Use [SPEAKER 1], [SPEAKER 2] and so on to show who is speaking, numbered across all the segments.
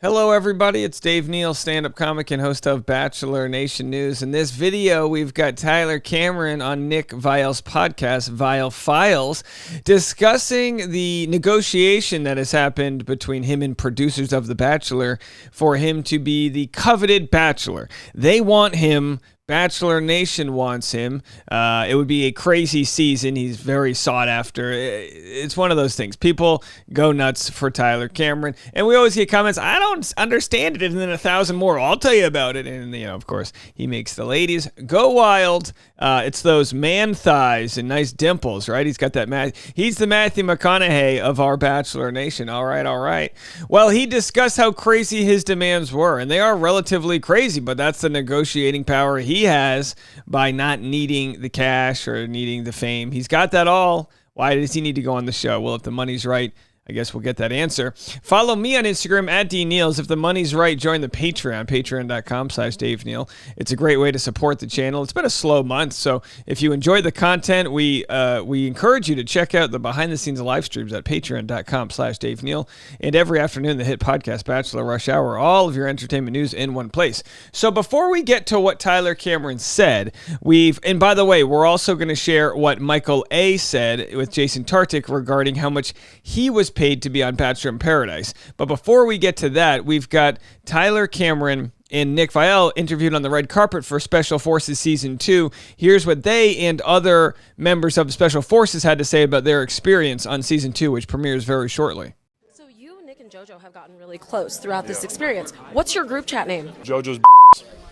[SPEAKER 1] Hello, everybody. It's Dave Neal, stand-up comic and host of Bachelor Nation News. In this video, we've got Tyler Cameron on Nick Viall's podcast, Viall Files, discussing the negotiation that has happened between him and producers of The Bachelor for him to be the coveted Bachelor. They want him. Bachelor Nation wants him. It would be a crazy season. He's very sought after. It's one of those things. People go nuts for Tyler Cameron. And we always get comments, I don't understand it, and then 1,000 more. I'll tell you about it. And, of course, he makes the ladies go wild. It's those man thighs and nice dimples, right? He's got that. He's the Matthew McConaughey of our Bachelor Nation. All right. Well, he discussed how crazy his demands were. And they are relatively crazy, but that's the negotiating power he has by not needing the cash or needing the fame. He's got that all. Why does he need to go on the show? Well, if the money's right, I guess we'll get that answer. Follow me on Instagram at DNeals. If the money's right, join the Patreon, patreon.com/Dave Neal. It's a great way to support the channel. It's been a slow month, so if you enjoy the content, we encourage you to check out the behind-the-scenes live streams at patreon.com/Dave Neal. And every afternoon, the hit podcast Bachelor Rush Hour, all of your entertainment news in one place. So before we get to what Tyler Cameron said, and by the way, we're also going to share what Michael A. said with Jason Tartick regarding how much he was paid to be on Bachelor in Paradise. But before we get to that, we've got Tyler Cameron and Nick Viall interviewed on the red carpet for Special Forces Season 2. Here's what they and other members of Special Forces had to say about their experience on Season 2, which premieres very shortly.
[SPEAKER 2] So you, Nick, and JoJo have gotten really close throughout this experience. What's your group chat name?
[SPEAKER 3] JoJo's.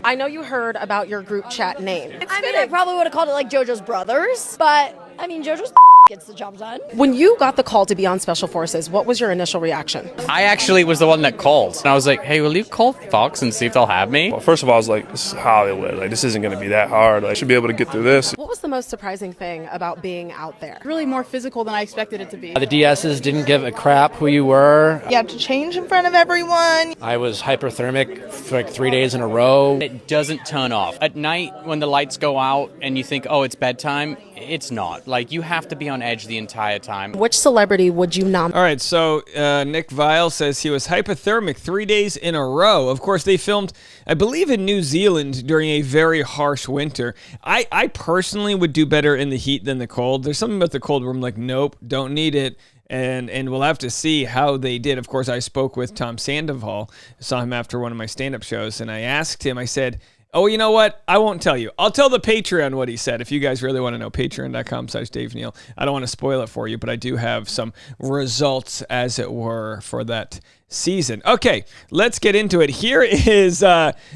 [SPEAKER 2] I know you heard about your group chat name.
[SPEAKER 4] I probably would have called it like JoJo's Brothers, but JoJo's gets the job done.
[SPEAKER 2] When you got the call to be on Special Forces, what was your initial reaction?
[SPEAKER 5] I actually was the one that called. And I was like, hey, will you call Fox and see if they'll have me?
[SPEAKER 3] Well, first of all, I was like, this is Hollywood. Like, this isn't going to be that hard. I should be able to get through this.
[SPEAKER 2] What was the most surprising thing about being out there?
[SPEAKER 6] Really more physical than I expected it to be.
[SPEAKER 7] The DSs didn't give a crap who you were.
[SPEAKER 8] You have to change in front of everyone.
[SPEAKER 7] I was hyperthermic for like 3 days in a row.
[SPEAKER 5] It doesn't turn off. At night, when the lights go out and you think, oh, it's bedtime, it's not. Like, you have to be on edge the entire time.
[SPEAKER 2] Which celebrity would you nominate?
[SPEAKER 1] All right, so Nick Viall says he was hypothermic 3 days in a row. Of course, they filmed, I believe, in New Zealand during a very harsh winter. I personally would do better in the heat than the cold. There's something about the cold where I'm like, nope, don't need it. And we'll have to see how they did. Of course, I spoke with Tom Sandoval. I saw him after one of my stand-up shows, and I asked him, I said, oh, you know what? I won't tell you. I'll tell the Patreon what he said. If you guys really want to know, patreon.com/Dave Neal. I don't want to spoil it for you, but I do have some results, as it were, for that season. Okay, let's get into it. Here is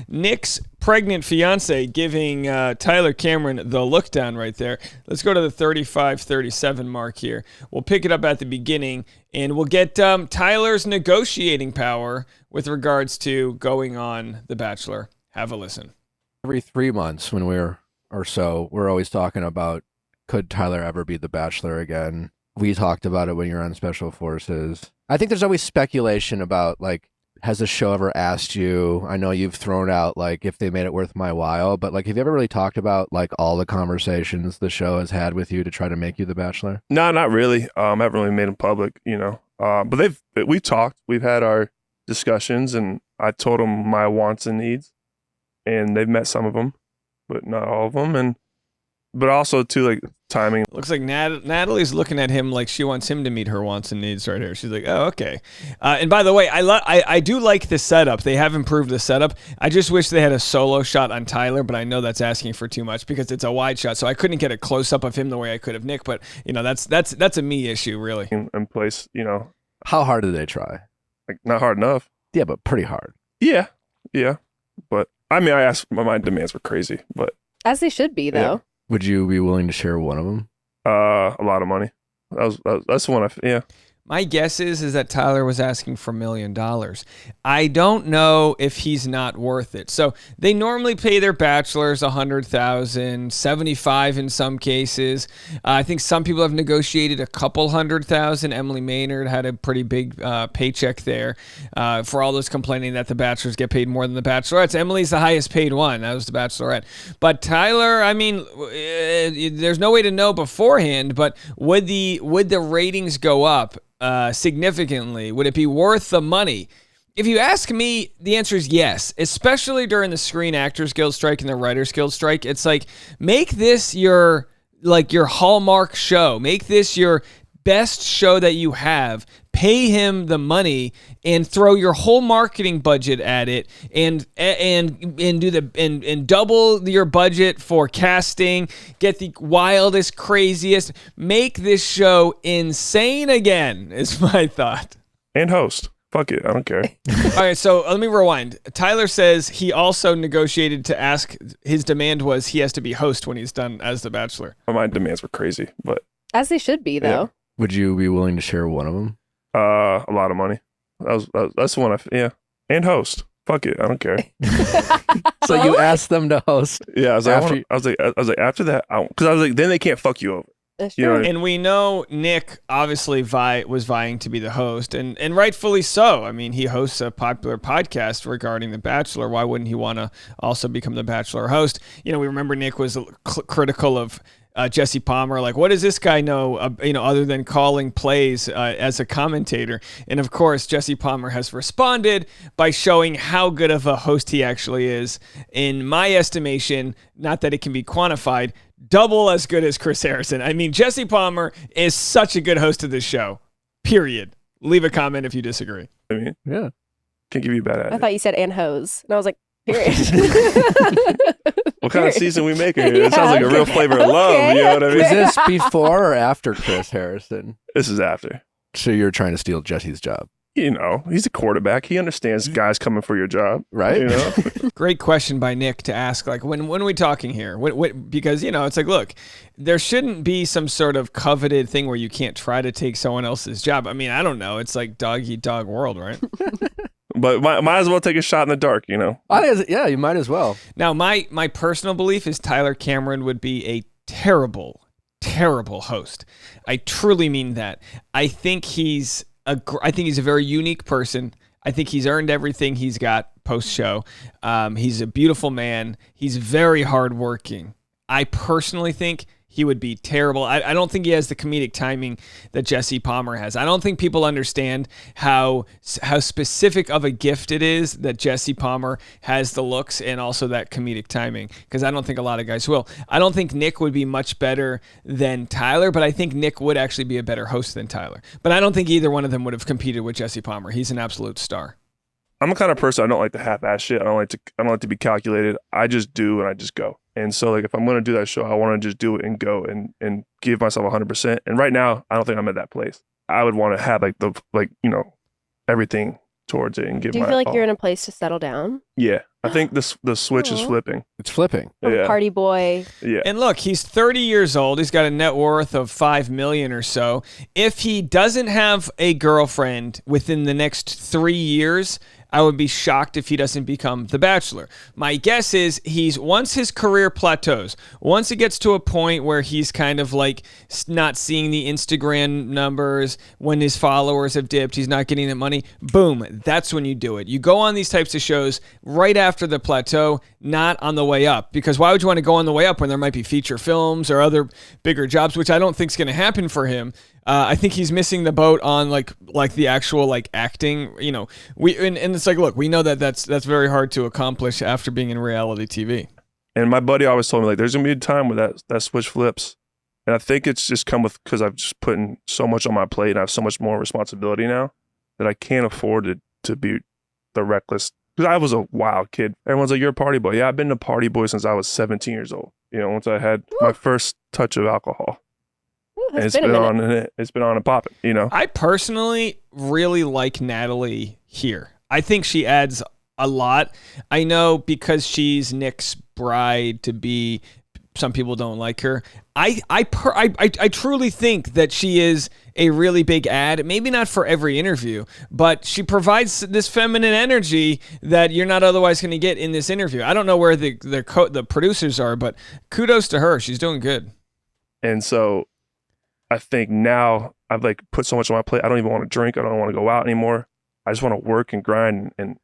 [SPEAKER 1] Nick's pregnant fiance giving Tyler Cameron the look down right there. Let's go to the 35-37 mark here. We'll pick it up at the beginning, and we'll get Tyler's negotiating power with regards to going on The Bachelor. Have a listen.
[SPEAKER 9] Every 3 months when we're always talking about, could Tyler ever be the Bachelor again? We talked about it when you're on Special Forces. I think there's always speculation about, like, has the show ever asked you? I know you've thrown out, like, if they made it worth my while, but, like, have you ever really talked about, like, all the conversations the show has had with you to try to make you the Bachelor?
[SPEAKER 3] No, not really. I haven't really made them public, But we've talked. We've had our discussions, and I told them my wants and needs. And they've met some of them, but not all of them. But also, too, like, timing.
[SPEAKER 1] Looks like Natalie's looking at him like she wants him to meet her wants and needs right here. She's like, oh, okay. And by the way, I do like the setup. They have improved the setup. I just wish they had a solo shot on Tyler, but I know that's asking for too much because it's a wide shot, so I couldn't get a close-up of him the way I could of Nick. But, that's a me issue, really.
[SPEAKER 3] In place,
[SPEAKER 9] How hard did they try?
[SPEAKER 3] Like, not hard enough.
[SPEAKER 9] Yeah, but pretty hard.
[SPEAKER 3] Yeah. But, I asked, my demands were crazy, but.
[SPEAKER 10] As they should be, though.
[SPEAKER 3] Yeah.
[SPEAKER 9] Would you be willing to share one of them?
[SPEAKER 3] A lot of money. That's the one yeah.
[SPEAKER 1] My guess is that Tyler was asking for $1 million. I don't know if he's not worth it. So they normally pay their bachelors $100,000, $75,000 in some cases. I think some people have negotiated a couple $100,000. Emily Maynard had a pretty big paycheck there for all those complaining that the bachelors get paid more than the bachelorettes. Emily's the highest paid one. That was the Bachelorette. But Tyler, there's no way to know beforehand. But would the ratings go up significantly? Would it be worth the money? If you ask me, the answer is yes, especially during the Screen Actors Guild strike and the Writers Guild strike. It's like, make this your hallmark show. Make this your best show that you have. Pay him the money and throw your whole marketing budget at it, and double your budget for casting. Get the wildest, craziest. Make this show insane again, is my thought.
[SPEAKER 3] And host. Fuck it. I don't care.
[SPEAKER 1] All right, so let me rewind. Tyler says he also negotiated to ask, his demand was he has to be host when he's done as The Bachelor.
[SPEAKER 3] My demands were crazy, but
[SPEAKER 10] As they should be, though.
[SPEAKER 3] Yeah.
[SPEAKER 9] Would you be willing to share one of them?
[SPEAKER 3] a lot of money. That's the one and host. Fuck it. I don't care.
[SPEAKER 9] So you asked them to host.
[SPEAKER 3] Yeah. I was like, after that, because I was like, then they can't fuck you over.
[SPEAKER 10] That's
[SPEAKER 3] You know,
[SPEAKER 10] true.
[SPEAKER 1] And we know Nick obviously was vying to be the host, and rightfully so. I mean, he hosts a popular podcast regarding The Bachelor. Why wouldn't he want to also become the Bachelor host? You know, we remember Nick was critical of Jesse Palmer, like, what does this guy know, other than calling plays as a commentator? And of course, Jesse Palmer has responded by showing how good of a host he actually is. In my estimation, not that it can be quantified, double as good as Chris Harrison. I mean, Jesse Palmer is such a good host of this show, period. Leave a comment if you disagree.
[SPEAKER 3] I mean,
[SPEAKER 9] Yeah.
[SPEAKER 3] can't give you a bad
[SPEAKER 10] I
[SPEAKER 3] attitude.
[SPEAKER 10] thought you said and hose. And I was like, period.
[SPEAKER 3] What kind of season we making here? It sounds like a real flavor of love.
[SPEAKER 10] Okay,
[SPEAKER 3] You know what I
[SPEAKER 9] Was
[SPEAKER 3] mean?
[SPEAKER 9] this before or after Chris Harrison?
[SPEAKER 3] This is after.
[SPEAKER 9] So you're trying to steal Jesse's job,
[SPEAKER 3] You know, he's a quarterback. He understands guys coming for your job.
[SPEAKER 9] right?
[SPEAKER 3] You know,
[SPEAKER 1] Great question by Nick to ask, like, when are we talking here? Because, it's like, look, there shouldn't be some sort of coveted thing where you can't try to take someone else's job. I mean, I don't know. It's like dog eat dog world, right?
[SPEAKER 3] but might as well take a shot in the dark. You know,
[SPEAKER 9] Yeah, you might as well.
[SPEAKER 1] Now, my personal belief is Tyler Cameron would be a terrible host. I truly mean that. I think he's a very unique person. I think he's earned everything he's got post-show. He's a beautiful man. He's very hardworking. I personally think he would be terrible. I don't think he has the comedic timing that Jesse Palmer has. I don't think people understand how specific of a gift it is that Jesse Palmer has, the looks and also that comedic timing, because I don't think a lot of guys will. I don't think Nick would be much better than Tyler, but I think Nick would actually be a better host than Tyler. But I don't think either one of them would have competed with Jesse Palmer. He's an absolute star.
[SPEAKER 3] I'm the kind of person, I don't like to half-ass shit. I don't like to be calculated. I just do and I just go. And so, like, if I'm going to do that show, I want to just do it and go and give myself 100%. And right now, I don't think I'm at that place. I would want to have everything towards it and give
[SPEAKER 10] Do you
[SPEAKER 3] my
[SPEAKER 10] feel like
[SPEAKER 3] all.
[SPEAKER 10] you're in a place to settle down?
[SPEAKER 3] Yeah, I think the switch is
[SPEAKER 10] Aw.
[SPEAKER 3] flipping.
[SPEAKER 9] It's flipping.
[SPEAKER 10] From
[SPEAKER 3] Yeah.
[SPEAKER 10] party boy.
[SPEAKER 3] Yeah,
[SPEAKER 1] And look, he's 30 years old. He's got a net worth of $5 million or so. If he doesn't have a girlfriend within the next 3 years, I would be shocked if he doesn't become the Bachelor. My guess is once his career plateaus, once it gets to a point where he's kind of like not seeing the Instagram numbers, when his followers have dipped, he's not getting the money, boom, that's when you do it. You go on these types of shows right after the plateau, not on the way up. Because why would you want to go on the way up when there might be feature films or other bigger jobs, which I don't think is going to happen for him. I think he's missing the boat on like the actual acting. And it's like, look, we know that's very hard to accomplish after being in reality TV.
[SPEAKER 3] and my buddy always told me, like, there's gonna be a time where that switch flips, and I think it's just come with because I've just putting so much on my plate and I have so much more responsibility now that I can't afford to be the reckless. Because I was a wild kid. Everyone's like, you're a party boy. Yeah, I've been a party boy since I was 17 years old. Once I had my first touch of alcohol.
[SPEAKER 10] Ooh,
[SPEAKER 3] And
[SPEAKER 10] it's been a minute.
[SPEAKER 3] it's been on and popping,
[SPEAKER 1] I personally really like Natalie here. I think she adds a lot. I know because she's Nick's bride to be, some people don't like her. I truly think that she is a really big add. Maybe not for every interview, but she provides this feminine energy that you're not otherwise going to get in this interview. I don't know where the producers are, but kudos to her. She's doing good.
[SPEAKER 3] And so I think now I've put so much on my plate. I don't even want to drink. I don't want to go out anymore. I just want to work and grind. And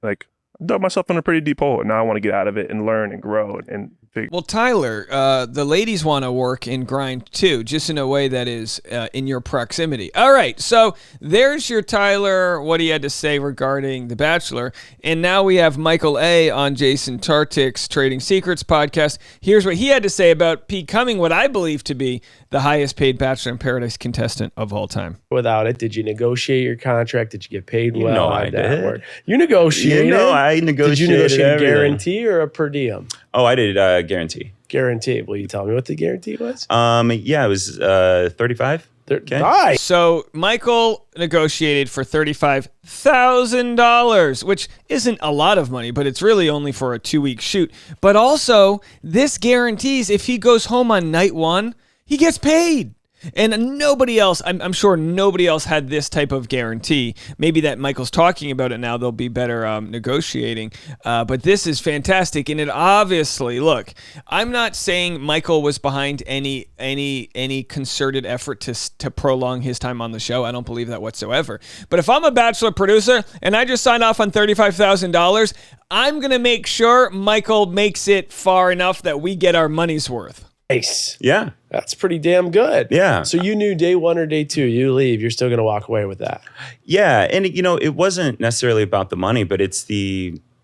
[SPEAKER 3] dug myself in a pretty deep hole, and now I want to get out of it and learn and grow and figure.
[SPEAKER 1] Well, Tyler, the ladies want to work and grind too, just in a way that is in your proximity. All right, so there's your Tyler, what he had to say regarding The Bachelor. And now we have Michael A. on Jason Tartick's Trading Secrets podcast. Here's what he had to say about becoming what I believe to be the highest paid Bachelor in Paradise contestant of all time.
[SPEAKER 11] Without it, did you negotiate your contract? Did you get paid well?
[SPEAKER 12] know I did.
[SPEAKER 11] You negotiated.
[SPEAKER 12] You know I negotiated.
[SPEAKER 11] Did you negotiate a
[SPEAKER 12] everything.
[SPEAKER 11] guarantee or a per diem?
[SPEAKER 12] Oh, I did guarantee.
[SPEAKER 11] Guarantee. Will you tell me what the guarantee was?
[SPEAKER 12] Yeah, it was 35. Okay.
[SPEAKER 11] Nice.
[SPEAKER 1] So Michael negotiated for $35,000, which isn't a lot of money, but it's really only for a 2-week shoot. But also, this guarantees if he goes home on night 1, he gets paid. And nobody else, I'm sure nobody else had this type of guarantee. Maybe that Michael's talking about it now, they'll be better negotiating. But this is fantastic. And it obviously, look, I'm not saying Michael was behind any concerted effort to prolong his time on the show. I don't believe that whatsoever. But if I'm a Bachelor producer and I just signed off on $35,000, I'm going to make sure Michael makes it far enough that we get our money's worth.
[SPEAKER 11] Nice.
[SPEAKER 12] Yeah.
[SPEAKER 11] That's pretty damn good.
[SPEAKER 12] Yeah.
[SPEAKER 11] So you knew day 1 or day 2, you leave, you're still going to walk away with that.
[SPEAKER 12] Yeah. And, it wasn't necessarily about the money, but it's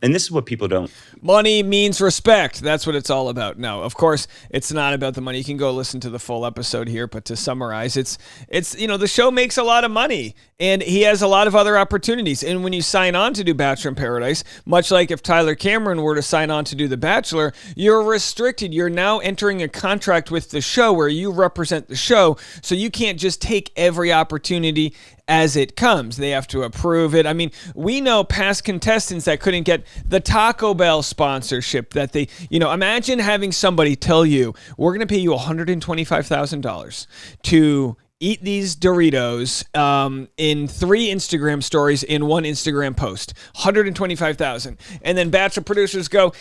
[SPEAKER 12] and this is what people don't.
[SPEAKER 1] Money means respect. That's what it's all about. No, of course, it's not about the money. You can go listen to the full episode here, but to summarize, it's the show makes a lot of money, and he has a lot of other opportunities. And when you sign on to do Bachelor in Paradise, much like if Tyler Cameron were to sign on to do The Bachelor, you're restricted. You're now entering a contract with the show where you represent the show, so you can't just take every opportunity as it comes. They have to approve it. I mean, we know past contestants that couldn't get the Taco Bell sponsorship that they, imagine having somebody tell you, we're going to pay you $125,000 to eat these Doritos in 3 Instagram stories in 1 Instagram post. $125,000. And then Bachelor producers go,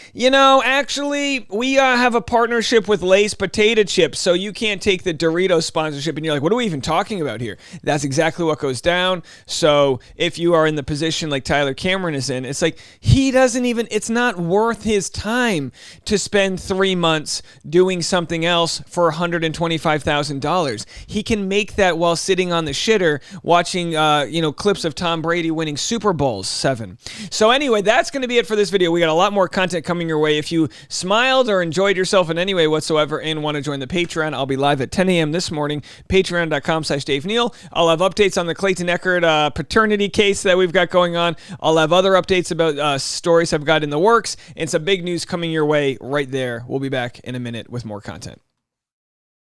[SPEAKER 1] actually, we have a partnership with Lay's Potato Chips, so you can't take the Doritos sponsorship. And you're like, what are we even talking about here? That's exactly what goes down. So if you are in the position like Tyler Cameron is in, it's like it's not worth his time to spend 3 months doing something else for $125,000. He can make that while sitting on the shitter watching clips of Tom Brady winning Super Bowls 7. So anyway, that's going to be it for this video. We got a lot more content coming your way. If you smiled or enjoyed yourself in any way whatsoever and want to join the Patreon, I'll be live at 10 a.m. this morning, patreon.com/Dave Neal. I'll have updates on the Clayton Eckert paternity case that we've got going on. I'll have other updates about stories I've got in the works and some big news coming your way right there. We'll be back in a minute with more content.